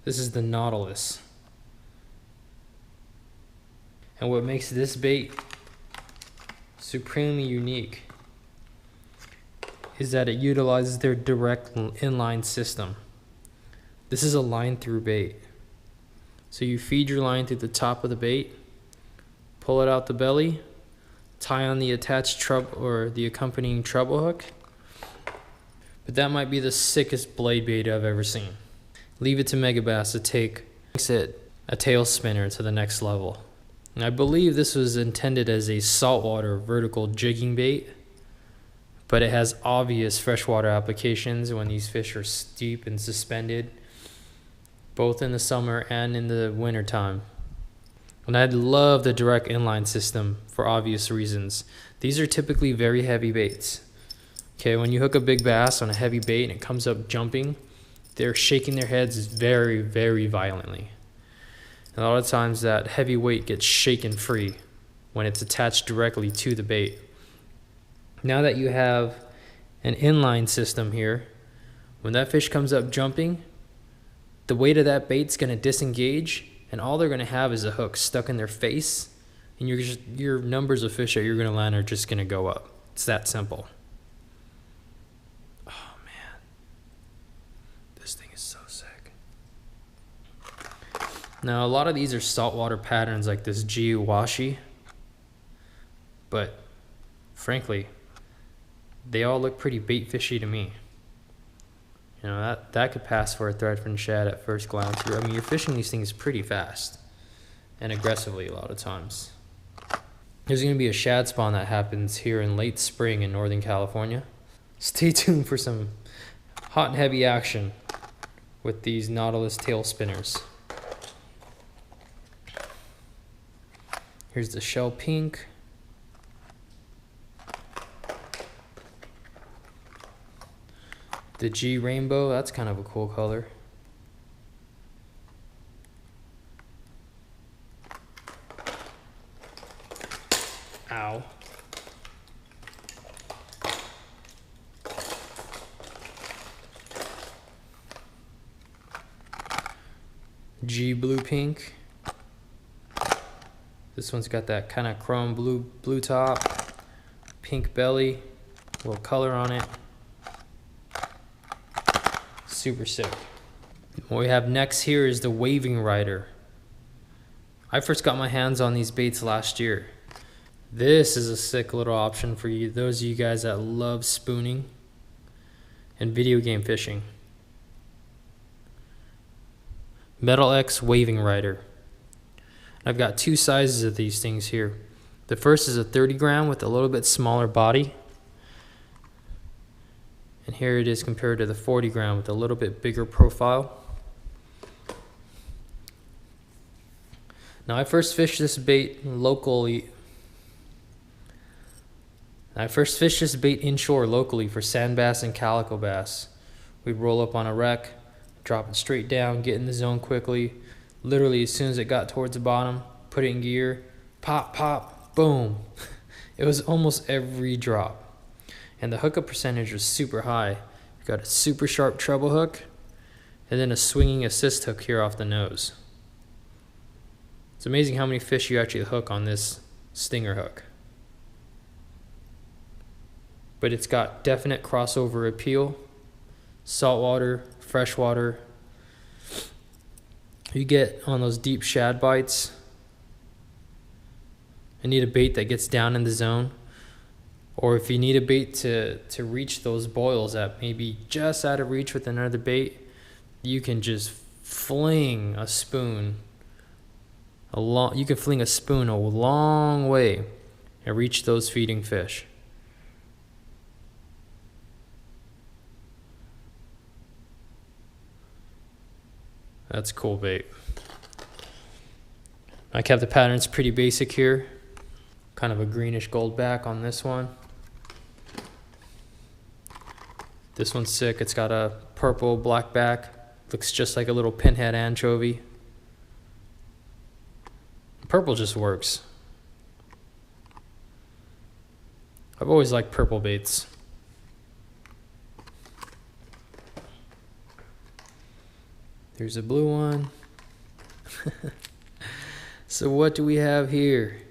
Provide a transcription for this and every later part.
This is the Nautilus. And what makes this bait supremely unique is that it utilizes their direct inline system. This is a line through bait. So you feed your line through the top of the bait, pull it out the belly, tie on the attached treble or the accompanying treble hook. But that might be the sickest blade bait I've ever seen. Leave it to Megabass to take it a tail spinner to the next level. And I believe this was intended as a saltwater vertical jigging bait, but it has obvious freshwater applications when these fish are steep and suspended, both in the summer and in the winter time. And I love the direct inline system for obvious reasons. These are typically very heavy baits. Okay, when you hook a big bass on a heavy bait and it comes up jumping, they're shaking their heads very, very violently. And a lot of times that heavy weight gets shaken free when it's attached directly to the bait. Now that you have an inline system here, when that fish comes up jumping, the weight of that bait's going to disengage, and all they're going to have is a hook stuck in their face, and your numbers of fish that you're going to land are just going to go up. It's that simple. Oh man, this thing is so sick. Now a lot of these are saltwater patterns like this Washi, but frankly, they all look pretty bait fishy to me. You know, that could pass for a threadfin shad at first glance. I mean, you're fishing these things pretty fast and aggressively a lot of times. There's going to be a shad spawn that happens here in late spring in Northern California. Stay tuned for some hot and heavy action with these Nautilus tail spinners. Here's the shell pink. The G rainbow, that's kind of a cool color. Ow. G blue pink. This one's got that kind of chrome blue top, pink belly, a little color on it. Super sick. What we have next here is the Wavingrider. I first got my hands on these baits last year. This is a sick little option for you, those of you guys that love spooning and video game fishing. Metal X Wavingrider. I've got two sizes of these things here. The first is a 30 gram with a little bit smaller body. And here it is compared to the 40 gram with a little bit bigger profile. Now I first fished this bait locally. I first fished this bait inshore locally for sand bass and calico bass. We'd roll up on a wreck, drop it straight down, get in the zone quickly. Literally as soon as it got towards the bottom, put it in gear, pop, pop, boom. It was almost every drop. And the hookup percentage was super high. You got a super sharp treble hook, and then a swinging assist hook here off the nose. It's amazing how many fish you actually hook on this stinger hook. But it's got definite crossover appeal. Saltwater, freshwater. You get on those deep shad bites, I need a bait that gets down in the zone. Or if you need a bait to reach those boils that may be just out of reach with another bait, you can just fling a spoon a long way and reach those feeding fish. That's cool bait. I kept the patterns pretty basic here. Kind of a greenish gold back on this one. This one's sick. It's got a purple black back. Looks just like a little pinhead anchovy. Purple just works. I've always liked purple baits. There's a blue one. So what do we have here?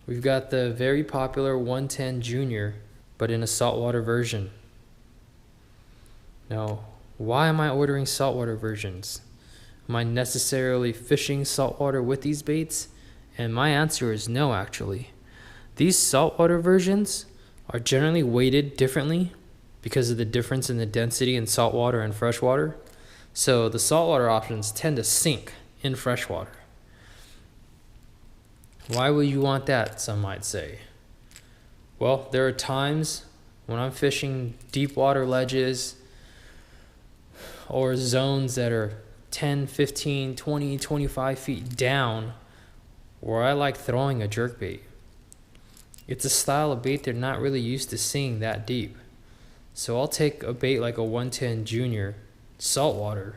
We've got the very popular 110 Junior, but in a saltwater version. Now, why am I ordering saltwater versions? Am I necessarily fishing saltwater with these baits? And my answer is no, actually. These saltwater versions are generally weighted differently because of the difference in the density in saltwater and freshwater. So the saltwater options tend to sink in freshwater. Why would you want that, some might say? Well, there are times when I'm fishing deep water ledges or zones that are 10, 15, 20, 25 feet down where I like throwing a jerkbait. It's a style of bait they're not really used to seeing that deep. So I'll take a bait like a 110 Junior, saltwater,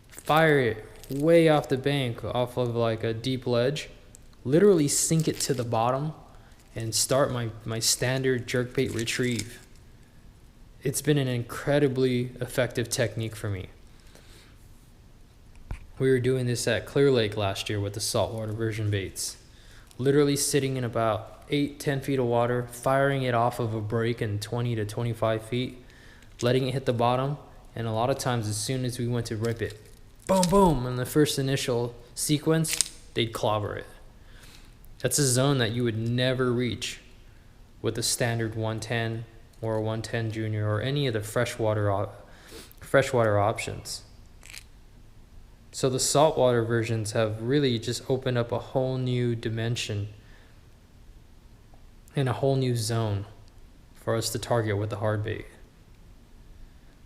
fire it way off the bank off of like a deep ledge, literally sink it to the bottom and start my standard jerkbait retrieve. It's been an incredibly effective technique for me. We were doing this at Clear Lake last year with the saltwater version baits. Literally sitting in about 8-10 feet of water, firing it off of a break in 20 to 25 feet, letting it hit the bottom, and a lot of times as soon as we went to rip it, boom, boom, in the first initial sequence, they'd clobber it. That's a zone that you would never reach with a standard 110 or a 110 Junior or any of the freshwater options. So the saltwater versions have really just opened up a whole new dimension and a whole new zone for us to target with the hard bait.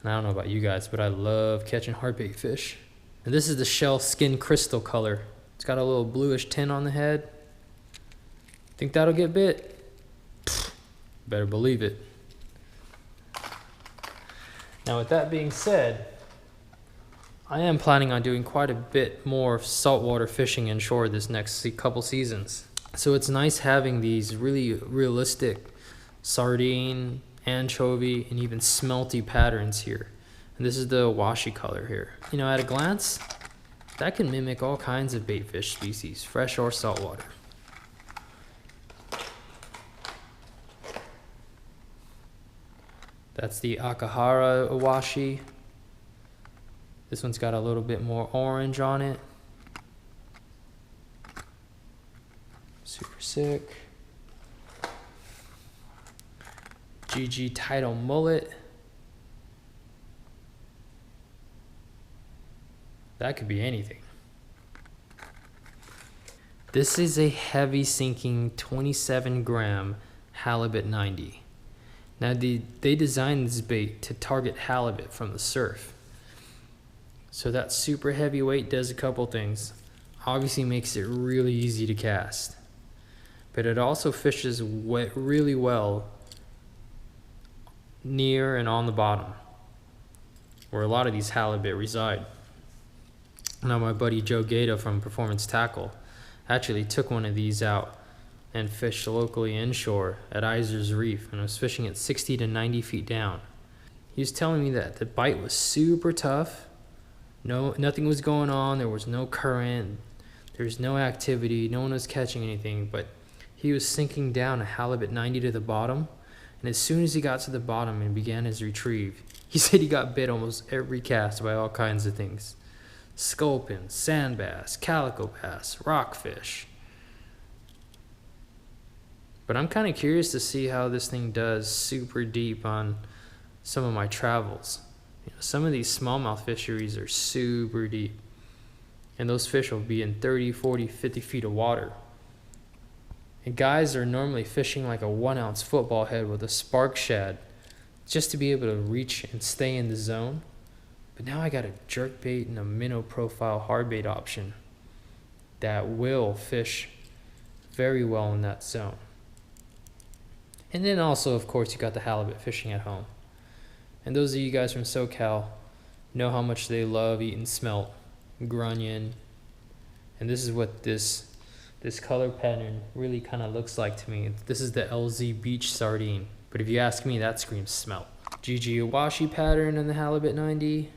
And I don't know about you guys, but I love catching hard bait fish. And this is the shell skin crystal color. It's got a little bluish tint on the head. Think that'll get bit? Better believe it. Now with that being said, I am planning on doing quite a bit more saltwater fishing inshore this next couple seasons. So it's nice having these really realistic sardine, anchovy, and even smelty patterns here. And this is the washi color here. You know, at a glance, that can mimic all kinds of bait fish species, fresh or saltwater. That's the Akahara washi. This one's got a little bit more orange on it. Super sick. GG Title Mullet. That could be anything. This is a heavy sinking 27 gram Halibut 90. Now they designed this bait to target halibut from the surf. So that super heavy weight does a couple things. Obviously makes it really easy to cast. But it also fishes really well near and on the bottom, where a lot of these halibut reside. Now my buddy Joe Gatta from Performance Tackle actually took one of these out and fished locally inshore at Iser's Reef, and was fishing at 60 to 90 feet down. He was telling me that the bite was super tough. Nothing was going on. There was no current. There was no activity. No one was catching anything, but he was sinking down a halibut 90 to the bottom. And as soon as he got to the bottom and began his retrieve, he said he got bit almost every cast by all kinds of things. Sculpin, sand bass, calico bass, rockfish. But I'm kind of curious to see how this thing does super deep on some of my travels. You know, some of these smallmouth fisheries are super deep, and those fish will be in 30, 40, 50 feet of water. And guys are normally fishing like a 1 ounce football head with a spark shad just to be able to reach and stay in the zone. But now I got a jerkbait and a minnow profile hardbait option that will fish very well in that zone. And then also, of course, you got the halibut fishing at home. And those of you guys from SoCal know how much they love eating smelt, grunion. And this is what this color pattern really kind of looks like to me. This is the LZ Beach sardine. But if you ask me, that screams smelt. GG Awashi pattern in the Halibut 90.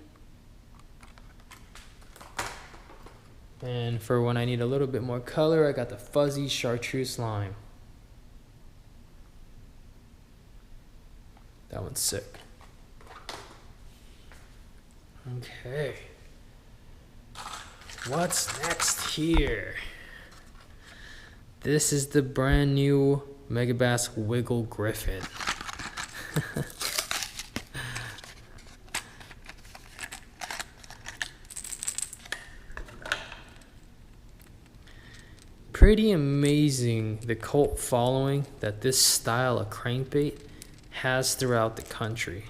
And for when I need a little bit more color, I got the fuzzy chartreuse lime. That one's sick. Okay. What's next here? This is the brand new Megabass Wiggle Griffon. Pretty amazing the cult following that this style of crankbait has throughout the country.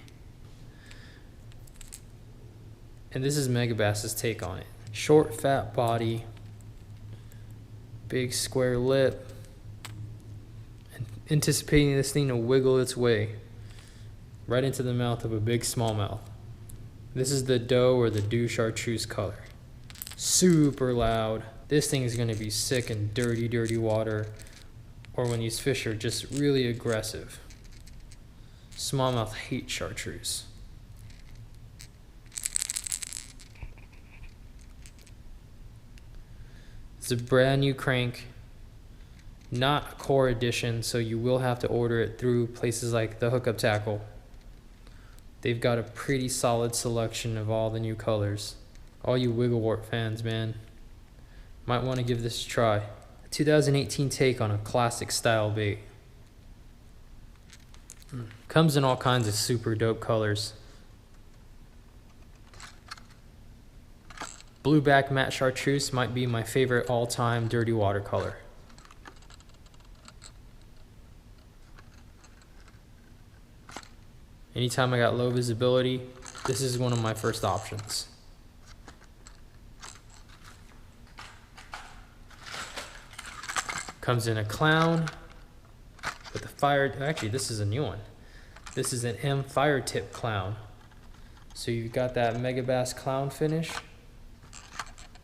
And this is Megabass's take on it. Short, fat body, big square lip, and anticipating this thing to wiggle its way right into the mouth of a big smallmouth. This is the doe or the dew chartreuse color. Super loud. This thing is going to be sick in dirty, dirty water, or when these fish are just really aggressive. Smallmouth hate chartreuse. It's a brand new crank, not a core edition, so you will have to order it through places like the Hookup Tackle. They've got a pretty solid selection of all the new colors. All you Wigglewort fans, man, might want to give this a try. A 2018 take on a classic style bait. Comes in all kinds of super dope colors. Blueback matte chartreuse might be my favorite all-time dirty watercolor. Anytime I got low visibility, this is one of my first options. Comes in a clown with a fire, actually this is a new one. This is an M fire tip clown. So you've got that Megabass clown finish,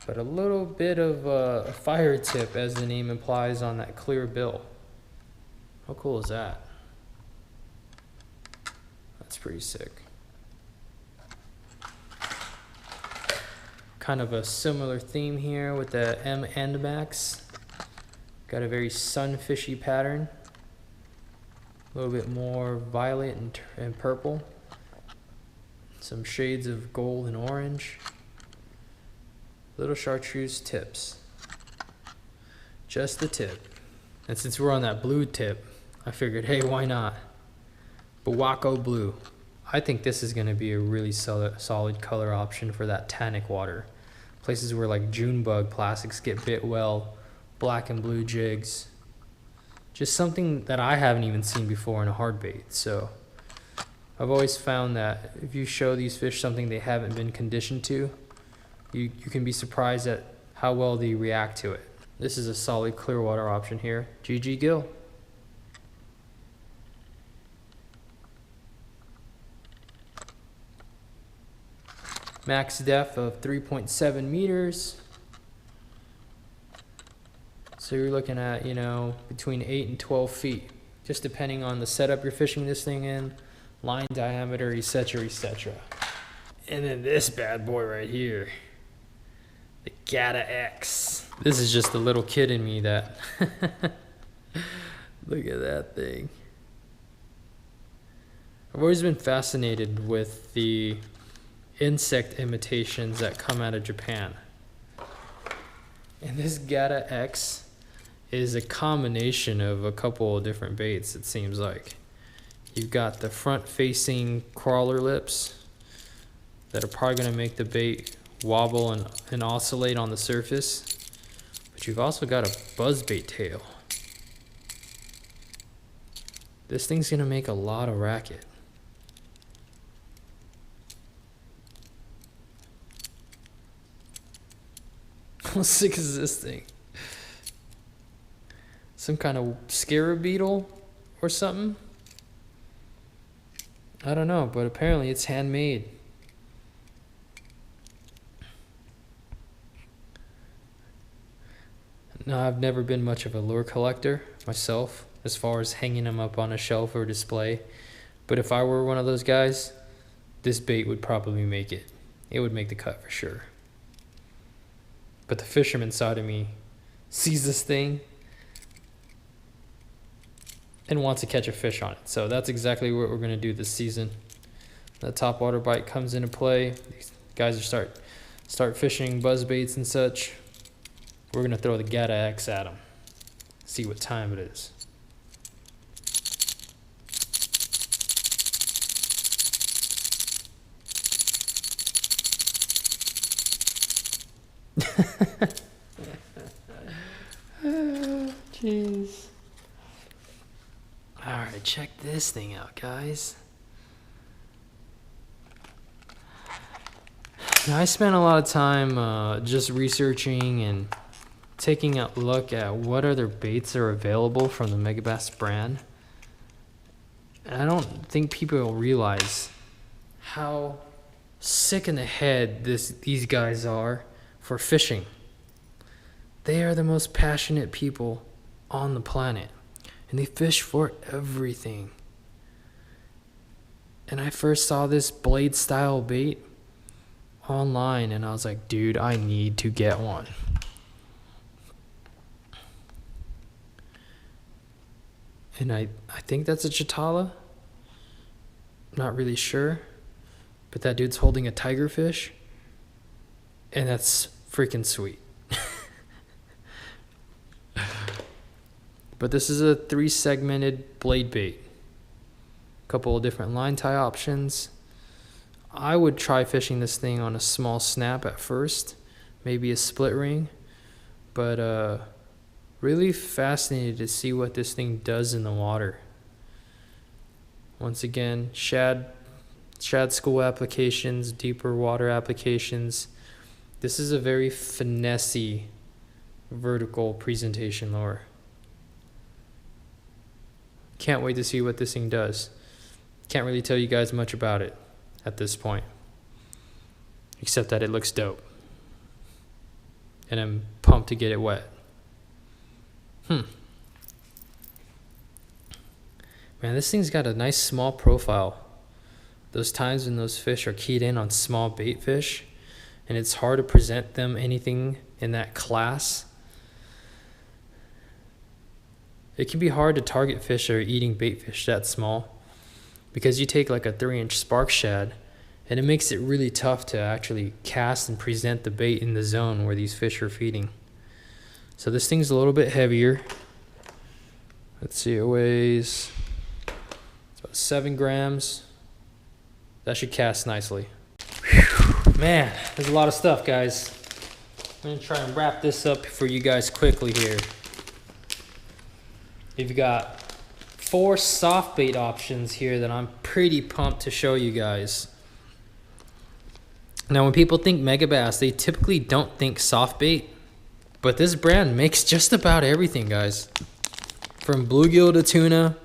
but a little bit of a fire tip, as the name implies, on that clear bill. How cool is that? That's pretty sick. Kind of a similar theme here with the M End Max. Got a very sunfishy pattern. A little bit more violet and purple. Some shades of gold and orange. Little chartreuse tips. Just the tip. And since we're on that blue tip, I figured, hey, why not? Bawako blue. I think this is going to be a really solid color option for that tannic water. Places where like June bug plastics get bit well, black and blue jigs. Just something that I haven't even seen before in a hard bait. So I've always found that if you show these fish something they haven't been conditioned to, you can be surprised at how well they react to it. This is a solid clear water option here. GG Gill. Max depth of 3.7 meters. So you're looking at, you know, between 8 and 12 feet, just depending on the setup you're fishing this thing in, line diameter, etc., etc. And then this bad boy right here, the Gatta-X. This is just the little kid in me that, look at that thing. I've always been fascinated with the insect imitations that come out of Japan. And this Gatta-X is a combination of a couple of different baits, it seems like. You've got the front-facing crawler lips that are probably going to make the bait wobble and oscillate on the surface. But you've also got a buzzbait tail. This thing's going to make a lot of racket. How sick is this thing? Some kind of scarab beetle or something? I don't know, but apparently it's handmade. No, I've never been much of a lure collector myself, as far as hanging them up on a shelf or display. But if I were one of those guys, this bait would probably make it. It would make the cut for sure. But the fisherman side of me sees this thing and wants to catch a fish on it. So that's exactly what we're going to do this season. That top water bite comes into play. These guys are start fishing buzz baits and such. We're going to throw the Gatta-X at them. See what time it is. Jeez. Alright, check this thing out, guys. Now, I spent a lot of time just researching and taking a look at what other baits are available from the Megabass brand. And I don't think people realize how sick in the head these guys are for fishing. They are the most passionate people on the planet, and they fish for everything. And I first saw this blade style bait online, and I was like, dude, I need to get one. And I think that's a Chitala. Not really sure, but that dude's holding a tigerfish, and that's freaking sweet. But this is a 3-segmented blade bait. A couple of different line tie options. I would try fishing this thing on a small snap at first, maybe a split ring, but really fascinated to see what this thing does in the water. Once again, shad school applications, deeper water applications. This is a very finessey vertical presentation lure. Can't wait to see what this thing does. Can't really tell you guys much about it at this point, except that it looks dope. And I'm pumped to get it wet. Man, this thing's got a nice small profile. Those times when those fish are keyed in on small bait fish, and it's hard to present them anything in that class. It can be hard to target fish that are eating bait fish that small, because you take like a 3-inch spark shad, and it makes it really tough to actually cast and present the bait in the zone where these fish are feeding. So this thing's a little bit heavier. Let's see, it weighs about 7 grams. That should cast nicely. Whew, man, there's a lot of stuff, guys. I'm gonna try and wrap this up for you guys quickly here. You've got 4 soft bait options here that I'm pretty pumped to show you guys. Now, when people think Megabass, they typically don't think soft bait, but this brand makes just about everything, guys. From bluegill to tuna,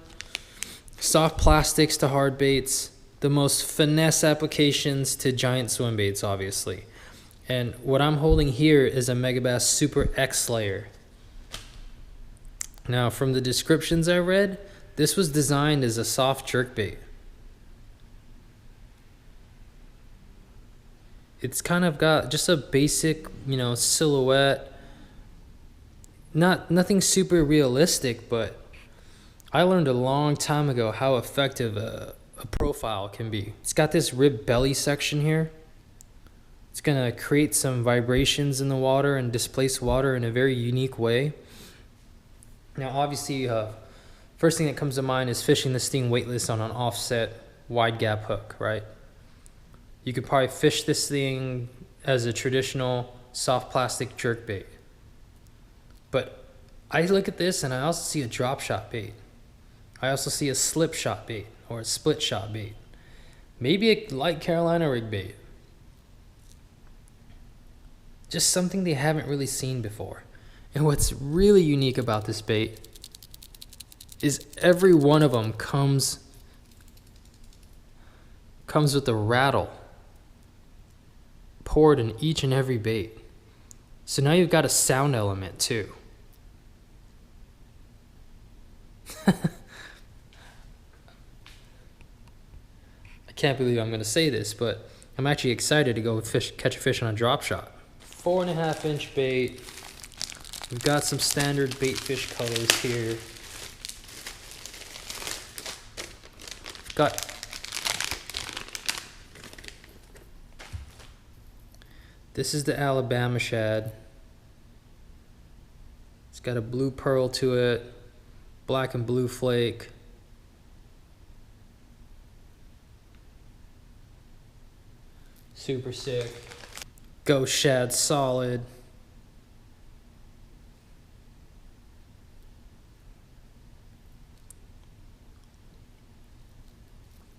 soft plastics to hard baits, the most finesse applications to giant swim baits, obviously. And what I'm holding here is a Megabass Super XLayer. Now, from the descriptions I read, this was designed as a soft jerkbait. It's kind of got just a basic, silhouette. Nothing super realistic, but I learned a long time ago how effective a profile can be. It's got this ribbed belly section here. It's gonna create some vibrations in the water and displace water in a very unique way. Now, obviously, first thing that comes to mind is fishing this thing weightless on an offset wide gap hook, right? You could probably fish this thing as a traditional soft plastic jerk bait. But I look at this and I also see a drop shot bait. I also see a slip shot bait or a split shot bait. Maybe a light Carolina rig bait. Just something they haven't really seen before. And what's really unique about this bait is every one of them comes with a rattle poured in each and every bait. So now you've got a sound element too. I can't believe I'm going to say this, but I'm actually excited to go catch a fish on a drop shot. 4.5-inch bait. We've got some standard bait fish colors here. This is the Alabama shad. It's got a blue pearl to it, black and blue flake. Super sick. Ghost shad solid.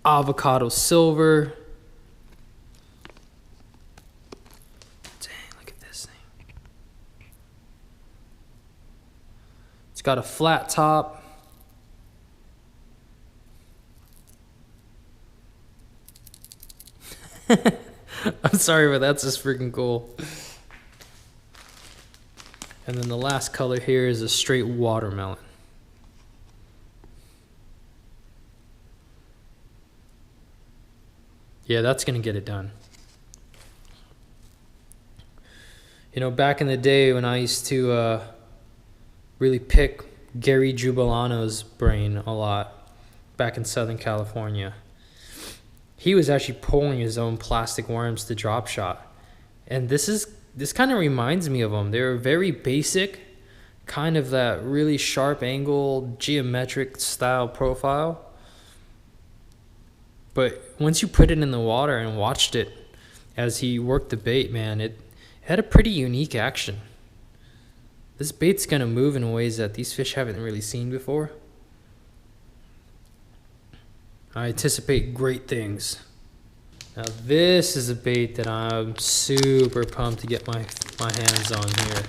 Avocado silver. Dang, look at this thing. It's got a flat top. I'm sorry, but that's just freaking cool. And then the last color here is a straight watermelon. Yeah, that's gonna get it done. You know, back in the day when I used to really pick Gary Jubilano's brain a lot back in Southern California, he was actually pulling his own plastic worms to drop shot. And this kind of reminds me of them. They're very basic, kind of that really sharp angle, geometric style profile. But once you put it in the water and watched it as he worked the bait, man, it had a pretty unique action. This bait's gonna move in ways that these fish haven't really seen before. I anticipate great things. Now this is a bait that I'm super pumped to get my hands on here.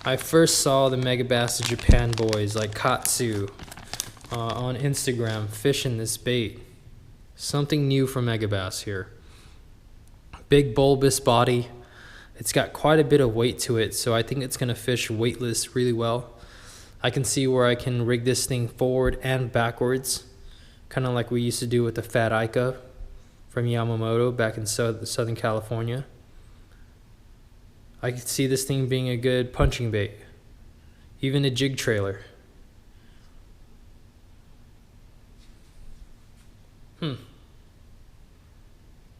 I first saw the Megabass Japan boys like Katsu on Instagram fishing this bait. Something new from Megabass here. Big bulbous body. It's got quite a bit of weight to it, so I think it's gonna fish weightless really well. I can see where I can rig this thing forward and backwards, kind of like we used to do with the Fat Ica from Yamamoto back in Southern California. I could see this thing being a good punching bait, even a jig trailer.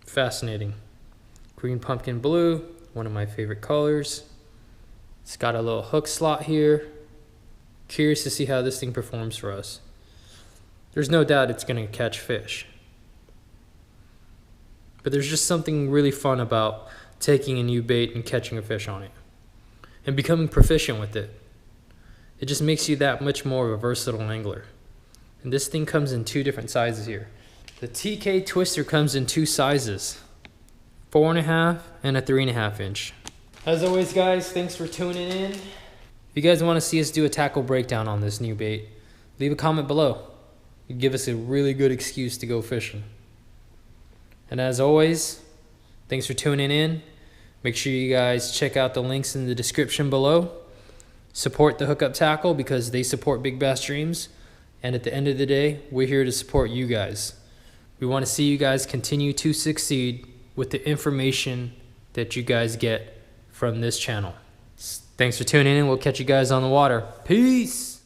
Fascinating. Green pumpkin blue, one of my favorite colors. It's got a little hook slot here. Curious to see how this thing performs for us. There's no doubt it's gonna catch fish. But there's just something really fun about taking a new bait and catching a fish on it and becoming proficient with it. It just makes you that much more of a versatile angler. And this thing comes in 2 different sizes here. The TK Twister comes in 2 sizes, 4.5 and a 3.5 inch. As always, guys, thanks for tuning in. If you guys want to see us do a tackle breakdown on this new bait, leave a comment below. It'd give us a really good excuse to go fishing. And as always, thanks for tuning in. Make sure you guys check out the links in the description below. Support the Hookup Tackle because they support Big Bass Dreams. And at the end of the day, we're here to support you guys. We want to see you guys continue to succeed with the information that you guys get from this channel. Thanks for tuning in. We'll catch you guys on the water. Peace.